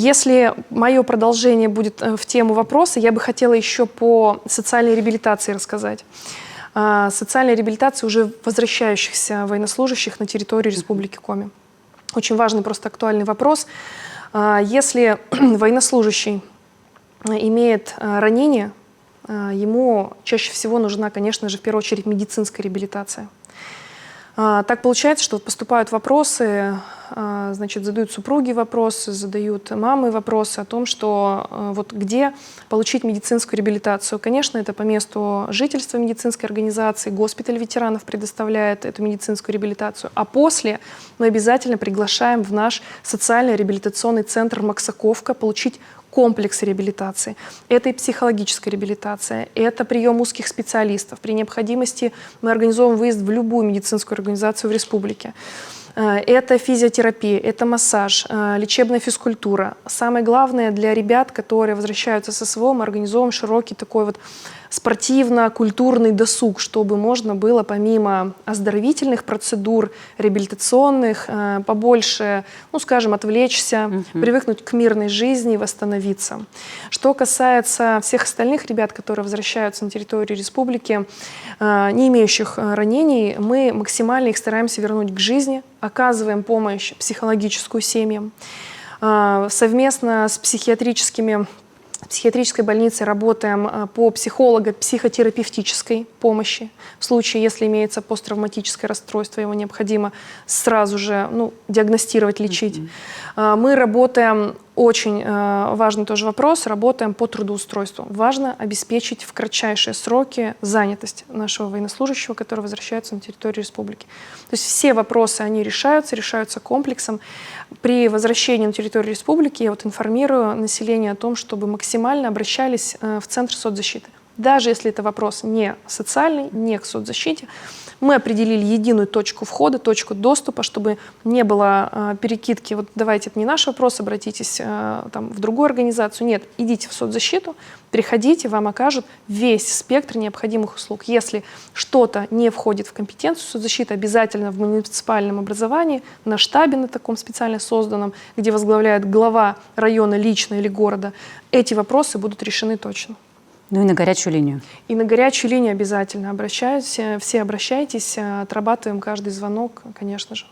Если мое продолжение будет в тему вопроса, я бы хотела еще по социальной реабилитации рассказать. Социальной реабилитации уже возвращающихся военнослужащих на территорию Республики Коми. Очень важный, просто актуальный вопрос. Если военнослужащий имеет ранение, ему чаще всего нужна, конечно же, в первую очередь медицинская реабилитация. Так получается, что поступают вопросы, значит, задают супруги вопросы, задают мамы вопросы о том, что вот где получить медицинскую реабилитацию. Конечно, это по месту жительства медицинской организации, госпиталь ветеранов предоставляет эту медицинскую реабилитацию, а после мы обязательно приглашаем в наш социальный реабилитационный центр «Максаковка» получить комплекс реабилитации. Это и психологическая реабилитация, это прием узких специалистов. При необходимости мы организовываем выезд в любую медицинскую организацию в республике. Это физиотерапия, это массаж, лечебная физкультура. Самое главное для ребят, которые возвращаются с СВО, мы организовываем широкий такой вот спортивно-культурный досуг, чтобы можно было помимо оздоровительных процедур, реабилитационных, побольше, ну скажем, отвлечься, привыкнуть к мирной жизни и восстановиться. Что касается всех остальных ребят, которые возвращаются на территорию республики, не имеющих ранений, мы максимально их стараемся вернуть к жизни, оказываем помощь психологическую семьям. Совместно с психиатрической больницей работаем по психолого-психотерапевтической помощи. В случае, если имеется посттравматическое расстройство, его необходимо сразу же диагностировать, лечить. Мы работаем, очень важный тоже вопрос, работаем по трудоустройству. Важно обеспечить в кратчайшие сроки занятость нашего военнослужащего, который возвращается на территорию республики. То есть все вопросы, они решаются комплексом. При возвращении на территорию республики я информирую население о том, чтобы максимально обращались в Центр соцзащиты. Даже если это вопрос не социальный, не к соцзащите, мы определили единую точку входа, точку доступа, чтобы не было перекидки. Вот давайте, это не наш вопрос, обратитесь в другую организацию. Нет, идите в соцзащиту, приходите, вам окажут весь спектр необходимых услуг. Если что-то не входит в компетенцию соцзащиты, обязательно в муниципальном образовании, на штабе на таком специально созданном, где возглавляет глава района лично или города, эти вопросы будут решены точно. Ну и на горячую линию. И на горячую линию обязательно все обращайтесь, отрабатываем каждый звонок, конечно же.